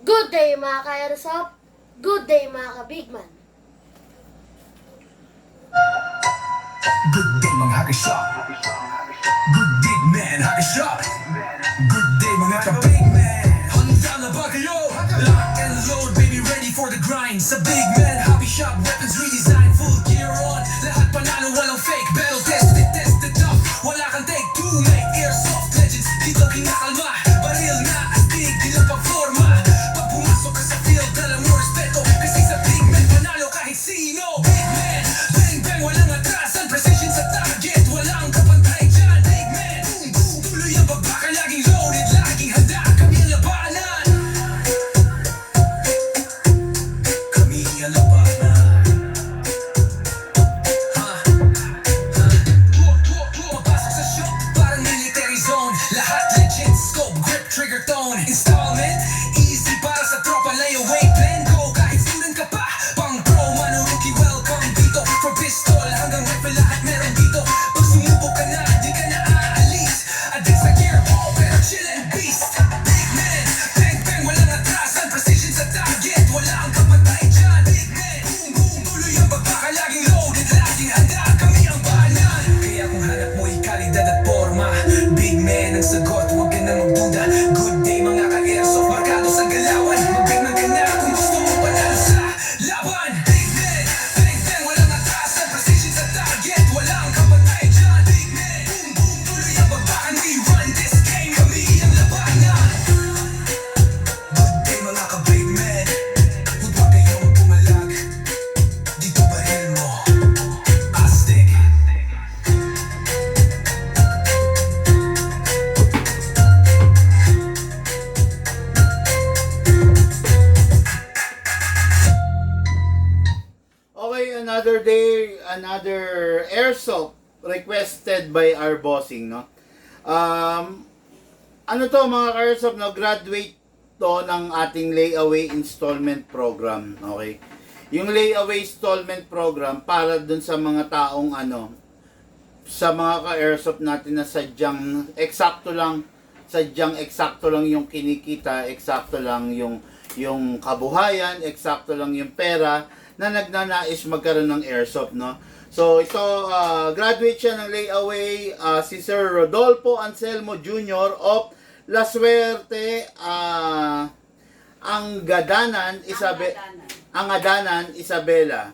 Good day mga ka-airsoft. Good day mga ka-bigman. Good day mga hackashop. Good day man hackashop. Good day mga ka-big man. Handa na ba kayo? Lock and load baby, ready for the grind. Sa Big Man Hobby Shop, weapons redesign, full gear on. Lahat panalo, walang fake, battle tested up. Wala kang take two, make airsoft legends. Dito kinakalma, baril na astig, di lang pang forma. Pag pumasok ka sa field, dala mo respeto. Kasi sa Big Man, panalo kahit sino. Big Man, bang bang, walang atrasan. Precision sa target, walang kapantay dyan. Big Man, boom boom, tuloy ang bagbaka. Laging loaded, laging handa, kami ang labanan. Kami ang labanan. Papasok sa shop, parang military zone. Lahat legit, scope, grip, trigger tone. Installment, easy para sa tropa. Layaway, plan, go. Kahit student ka pa, pang pro, mano, rookie, welcome dito. From pistol hanggang rifle, lahat meron dito. Pag sumubok ka na, di ka na aalis. Addict sa gear, pero chill and beast. Big Man, bang bang, walang atrasan. Precision sa target, wala ang kapatay dyan. Big Man, boom boom, tuloy ang bagbaka. Laging loaded, laging handa, kami ang banan. Kaya kung hanap mo ikalidad at forma, Big Man ang sagot, huwag ka na magduda. Good day mga ka-airsoft, markado sa galawan. Magbigman ka na kung gusto mo panalo sa laban. Big Man, bang bang, walang atrasan. Precision sa target, wala ang kapatay dyan. Big Man, boom boom, tuloy ang bagbakan. We run this game, kami ang labanan. Good day mga ka-Big Man, huwag kayong pumalag. Dito baril mo, astig. Okay, another day, another airsoft requested by our bossing, no? Ano to mga ka-airsoft, no? Graduate to ng ating layaway installment program, okay? Yung layaway installment program para dun sa mga taong sa mga ka-airsoft natin na sadyang eksakto lang yung kinikita, eksakto lang yung kabuhayan, eksakto lang yung pera na nagnanais magkaroon ng airsoft, no? So ito, graduate siya ng layaway, si Sir Rodolfo Anselmo Jr. of La Suerte, Angadanan, Isabela.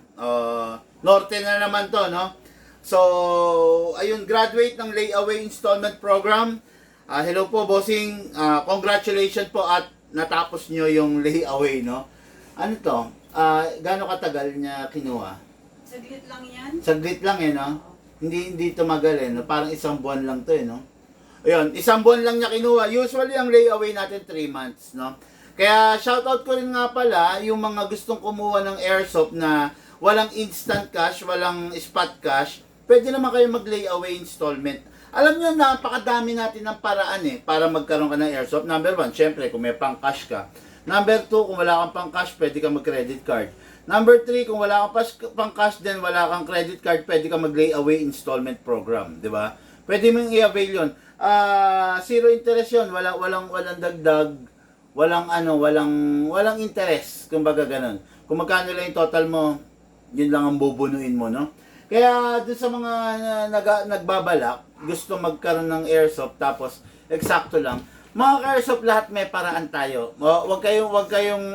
Norte na naman to, no? So, ayun, graduate ng layaway installment program. Hello po, bossing. Congratulations po at natapos nyo yung layaway, no? Ano to? Gaano katagal niya kinuha? Saglit lang yan. Saglit lang no? Hindi tumagal no? Parang isang buwan lang to no? Ayun, isang buwan lang niya kinuha. Usually ang layaway natin 3 months, no? Kaya shoutout ko rin nga pala yung mga gustong kumuha ng airsoft na walang instant cash, walang spot cash. Pwede naman kayo mag-layaway installment. Alam nyo, napakadami natin ng paraan para magkaroon ka ng airsoft. Number 1, syempre, kung may pang cash ka. Number 2, kung wala kang pang cash, pwede ka mag-credit card. Number 3, kung wala kang pang cash din, wala kang credit card, pwede ka mag-layaway installment program, di ba? Pwede mong i-avail yun. Zero interest yun, walang dagdag, walang interest, kumbaga ganun. Kung magkano lang yung total mo, yun lang ang bubunuin mo, no? Kaya dun sa mga nagbabalak, gusto magkaroon ng airsoft, tapos eksakto lang, mga ka-airsoft, lahat may paraan tayo. Huwag kayong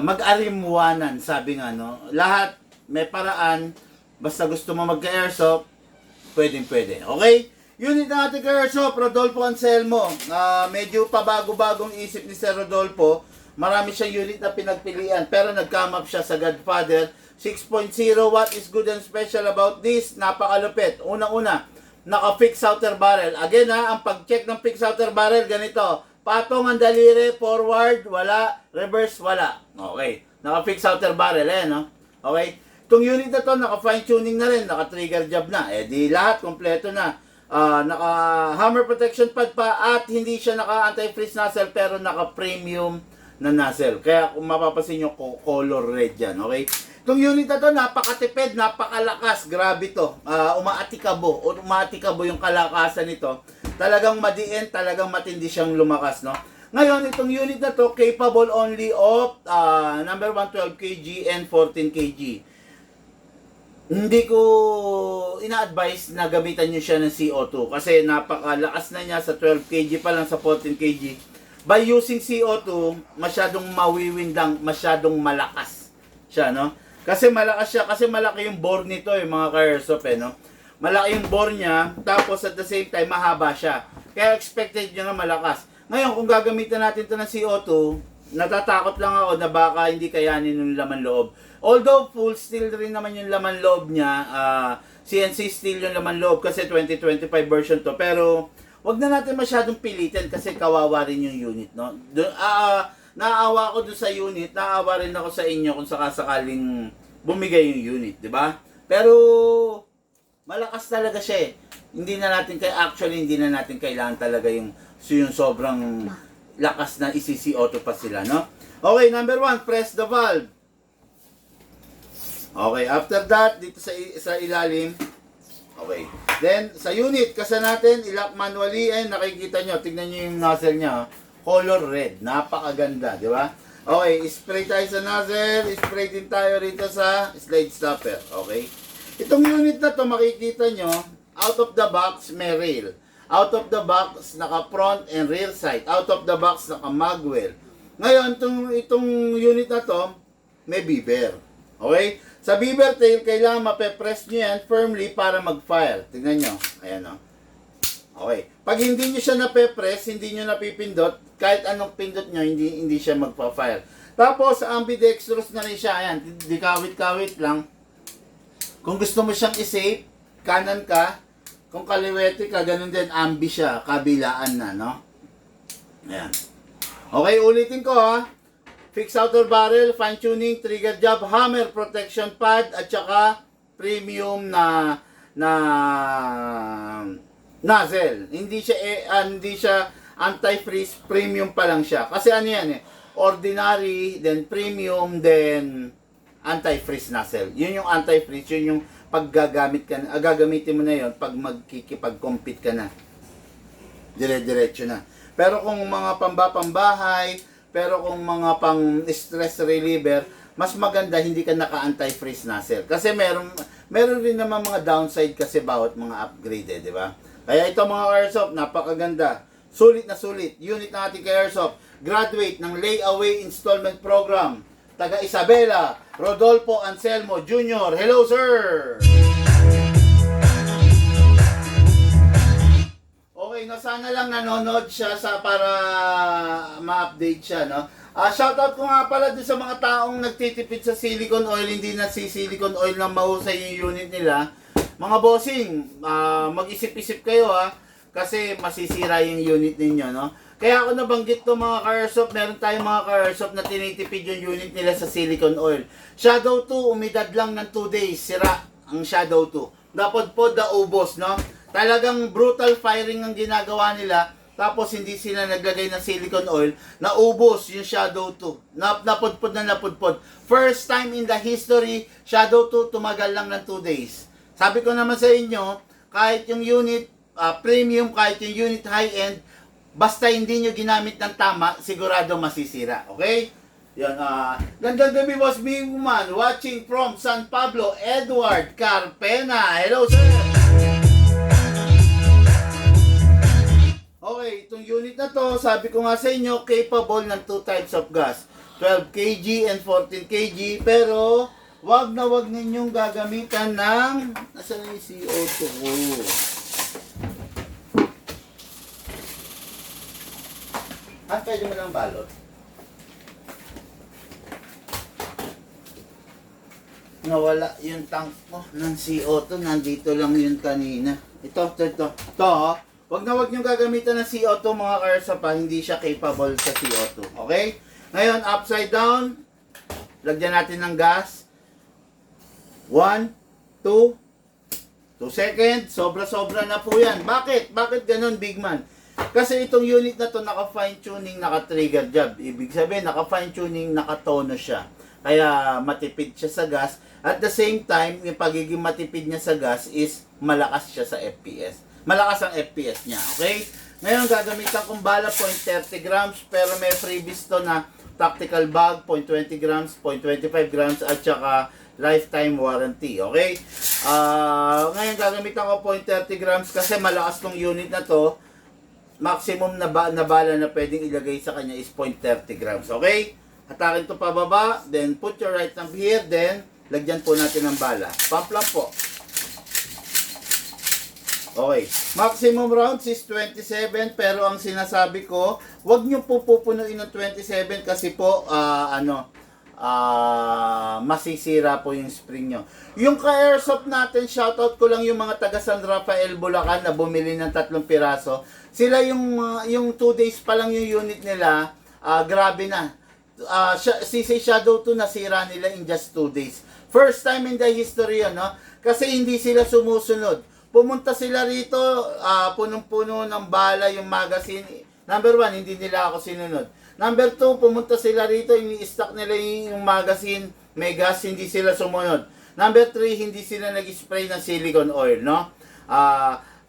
mag-arimwanan, sabi nga, no? Lahat may paraan, basta gusto mo magka-airsoft, pwede. Okay? Unit ng ating ka-airsoft, Rodolfo Anselmo. Medyo pabago-bagong isip ni Sir Rodolfo. Marami siyang unit na pinagpilian, pero nag-come up siya sa Godfather 6.0. What is good and special about this? Napakalupit. Unang-una, naka-fix outer barrel. Again ang pag-check ng fix outer barrel, ganito. Patong ang daliri, forward, wala, reverse, wala. Okay. Naka-fix outer barrel, no? Okay. Itong unit na to, naka-fine tuning na rin, naka-trigger job na. Di lahat, kompleto na. Naka-hammer protection pad pa at hindi siya naka-anti-freeze nozzle pero naka-premium na nozzle. Kaya kung mapapansin nyo, color red yan, okay? Itong unit na to, napakatipid, napakalakas, grabe to. Umaatikabo yung kalakasan nito. Talagang madiin, talagang matindi siyang lumakas, no? Ngayon, itong unit na to, capable only of number 1, 12 kg and 14 kg. Hindi ko ina-advise na gamitan nyo siya ng CO2 kasi napakalakas na niya sa 12 kg pa lang sa 14 kg. By using CO2, masyadong mawiwindang, masyadong malakas siya, no? Kasi malakas siya, kasi malaki yung bore nito, mga ka-airsoft, no? Malaki yung bore niya, tapos at the same time, mahaba siya. Kaya expected nyo na malakas. Ngayon, kung gagamitan natin ito ng CO2, natatakot lang ako na baka hindi kayanin yung laman loob. Although full steel rin naman yung laman loob niya, CNC steel yung laman loob kasi 2025 version to. Pero wag na natin masyadong pilitin kasi kawawa rin yung unit, no? Naaawa ako dun sa unit, naaawa rin ako sa inyo kung sakasakaling bumigay yung unit, di ba? Pero malakas talaga siya eh. Hindi na natin hindi na natin kailangan talaga yung sobrang lakas na isi-CO2 pa sila, no? Okay, number 1, press the valve. Okay, after that, dito sa ilalim. Okay. Then, sa unit, kasi natin, i-lock manually, nakikita nyo, tignan nyo yung nozzle niya, color red. Napakaganda, di ba? Okay, spray tayo sa nozzle, spray din tayo rito sa slide stopper. Okay. Itong unit na to, makikita nyo, out of the box, may rail. Out of the box, naka front and rear sight. Out of the box, naka magwell. Ngayon, itong unit na to, may beaver. Okay? Sa beaver tail, kailangan mape-press nyo yan firmly para mag-fire. Tignan nyo. Ayan o. Okay. Pag hindi nyo siya nape-press, hindi nyo napipindot, kahit anong pindot nyo, hindi siya magpa-fire. Tapos, ambidextrous na rin siya. Ayan, di kawit-kawit lang. Kung gusto mo siyang i-save, kanan ka. Kung kaliwete ka, ganun din, ambi siya, kabilaan na, no? Ayan. Okay, ulitin ko ha. Fix outer barrel, fine tuning, trigger job, hammer protection pad, at saka premium na nozzle. Hindi siya anti-freeze, premium pa lang siya. Kasi ano yan ordinary, then premium, then anti-freeze nozzle. Yun yung anti-freeze, yun yung pag gagamitin mo na yon pag magkikipag-compete ka na. Dire-diretso na. Pero kung mga pambahay, pero kung mga pang stress reliever, mas maganda hindi ka naka-anti-freeze nozzle. Kasi meron rin naman mga downside kasi bawat mga upgrade, di ba? Kaya ito mga airsoft, napakaganda. Sulit na sulit. Unit ng ating airsoft, graduate ng layaway installment program. Taga Isabela, Rodolfo Anselmo Jr. Hello, sir! Okay, sana lang nanonood siya para ma-update siya, no? Shoutout ko nga pala doon sa mga taong nagtitipid sa silicone oil, hindi na si silicone oil na mahusay yung unit nila. Mga bossing, mag-isip-isip kayo kasi masisira yung unit ninyo, no? Kaya ako nabanggit to mga ka-airsoft, meron tayong mga ka-airsoft na tinitipid yung unit nila sa silicone oil. Shadow 2, umidad lang ng 2 days, sira ang Shadow 2. Dapat po naubos, no? Talagang brutal firing ang ginagawa nila, tapos hindi sila naglagay ng silicone oil, naubos yung Shadow 2. Napudpod na napudpod. First time in the history, Shadow 2 tumagal lang ng 2 days. Sabi ko naman sa inyo, kahit yung unit premium, kahit yung unit high-end, basta hindi nyo ginamit ng tama, sigurado masisira. Okay? Yan, gandang gabi, Boss Big Man. Watching from San Pablo, Edward Carpena. Hello, sir! Okay, itong unit na to, sabi ko nga sa inyo, capable ng 2 types of gas. 12 kg and 14 kg, pero wag na wag ninyong gagamitan ng, nasa na yung CO2 ko? Pwede mo lang balot. Nawala yung tank ko ng CO2. Nandito lang yun kanina. Ito. Wag na wag nyo gagamitan ng CO2 mga karsa pa. Hindi siya capable sa CO2. Okay? Ngayon, upside down. Lagyan natin ng gas. 1, 2, 2 seconds. Sobra-sobra na po yan. Bakit? Bakit ganun, Big Man? Kasi itong unit na to naka-fine tuning, naka-trigger job. Ibig sabihin, naka-fine tuning, naka-tono siya. Kaya matipid siya sa gas. At the same time, yung pagiging matipid niya sa gas is malakas siya sa FPS. Malakas ang FPS niya, okay? Ngayon, gagamitan kong bala 0.30 grams, pero may freebies to na tactical bag, 0.20 grams, 0.25 grams, at saka lifetime warranty, okay? Ngayon, gagamitan ko 0.30 grams kasi malakas tong unit na to. Maximum na bala na pwedeng ilagay sa kanya is 0.30 grams, okay? Hatakin to pababa, then put your right thumb here, then lagyan po natin ng bala. Pump lang po. Okay. Maximum rounds is 27, pero ang sinasabi ko, wag nyo po pupunuin ng 27 kasi po, masisira po yung spring nyo. Yung ka-airsoft natin, shoutout ko lang yung mga taga San Rafael, Bulacan na bumili ng 3 piraso. Sila yung 2 days pa lang yung unit nila, grabe na. CC Shadow 2 nasira nila in just 2 days. First time in the history yun, no? Kasi hindi sila sumusunod. Pumunta sila rito, punong-puno ng bala yung magazine. Number 1, hindi nila ako sinunod. Number 2, pumunta sila rito, ini-stock nila yung magazine, may gas, hindi sila sumunod. Number 3, hindi sila nag-spray ng silicone oil, no?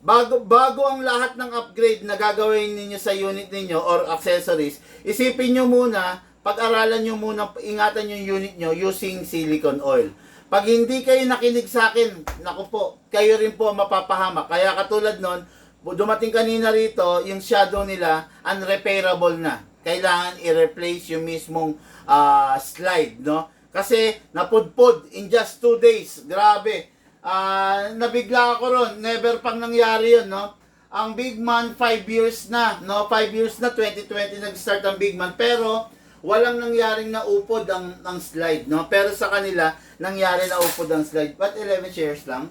Bago ang lahat ng upgrade na gagawin ninyo sa unit ninyo or accessories, isipin nyo muna, pag-aralan nyo muna, ingatan yung unit nyo using silicone oil. Pag hindi kayo nakinig sa akin, naku po, kayo rin po mapapahamak. Kaya katulad nun, dumating kanina rito, yung shadow nila, unrepairable na. Kailangan i-replace yung mismong slide, no? Kasi napudpud in just 2 days. Grabe. Nabigla ako ron. Never pang nangyari yun, no? Ang Big Man, 5 years na, no? 5 years na, 2020 nag-start ang Big Man. Pero, walang nangyaring naupod ang slide, no? Pero sa kanila, nangyari na upod ang slide. But 11 shares lang?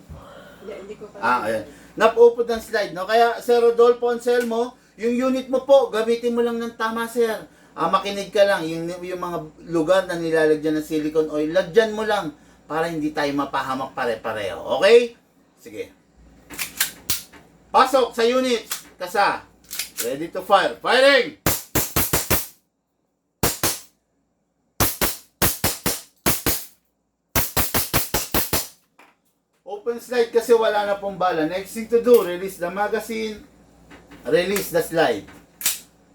Hindi ko pa. Ayan. Napupod ang slide, no? Kaya, Sir Rodolfo Anselmo, yung unit mo po, gamitin mo lang ng tama, sir. Makinig ka lang. Yung mga lugar na nilalagyan ng silicone oil, lagyan mo lang para hindi tayo mapahamak pare-pareho. Okay? Sige. Pasok sa unit. Kasa. Ready to fire. Firing! Open slide kasi wala na pong bala. Next thing to do, release the magazine, release the slide.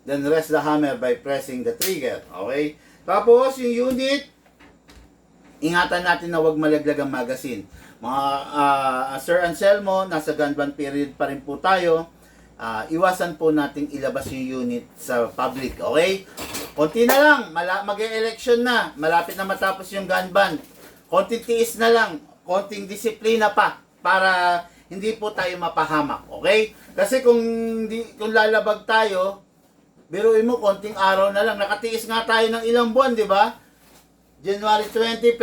Then rest the hammer by pressing the trigger. Okay? Tapos yung unit, ingatan natin na huwag malaglag ang magazine. Mga Sir Anselmo, nasa gun ban period pa rin po tayo. Iwasan po nating ilabas yung unit sa public. Okay? Konti na lang, mag-e-election na. Malapit na matapos yung gun ban. Konting tiis na lang. Konting disiplina pa para hindi po tayo mapahamak, okay? Kasi kung lalabag tayo, biruin mo konting araw na lang. Nakatiis nga tayo ng ilang buwan, di ba? January 20,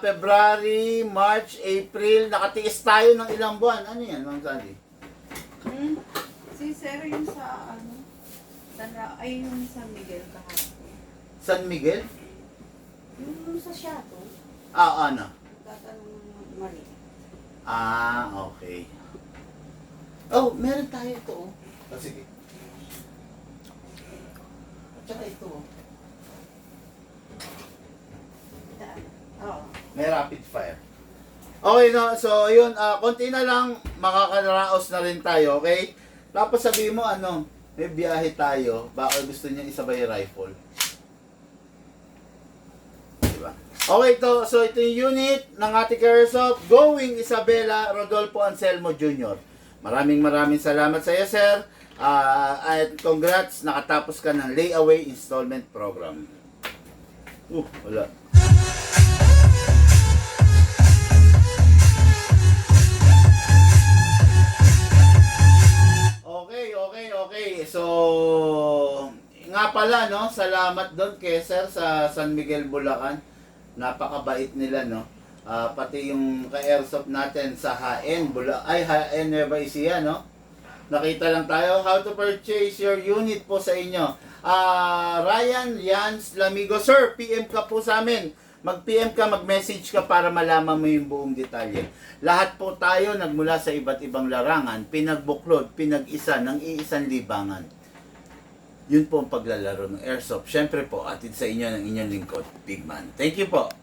February, March, April, nakatiis tayo ng ilang buwan. Ano yan, Ma'am Sandy? Si Sir yung sa yung San Miguel kahapon. San Miguel? Yung sa shadow. Ano? Tatanong mali. Okay. Oh, meron tayo ito, oh. Sige. At saka ito, oh. Oo. May rapid fire. Okay, no? So, yun, konti na lang, makakaraos na rin tayo, okay? Tapos sabihin mo, may biyahe tayo, baka gusto niya isabay rifle. Diba? Okay, so ito yung unit ng ating Airsoft, Going Isabela Rodolfo Anselmo Jr. Maraming salamat sa iyo, sir. At congrats, nakatapos ka ng layaway installment program. Wala. Okay. So, nga pala, no? Salamat doon kay sir sa San Miguel, Bulacan. Napakabait nila, no? Pati yung ka-airsoft natin sa HN, HN Nueva Ecija, no? Nakita lang tayo how to purchase your unit po sa inyo. Ryan Yans Lamigo, sir, PM ka po sa amin. Mag-PM ka, mag-message ka para malaman mo yung buong detalye. Lahat po tayo nagmula sa iba't ibang larangan, pinagbuklod, pinag-isa ng iisang libangan. Yun po ang paglalaro ng airsoft. Siyempre po, atid sa inyo ng inyong lingkod, Big Man. Thank you po.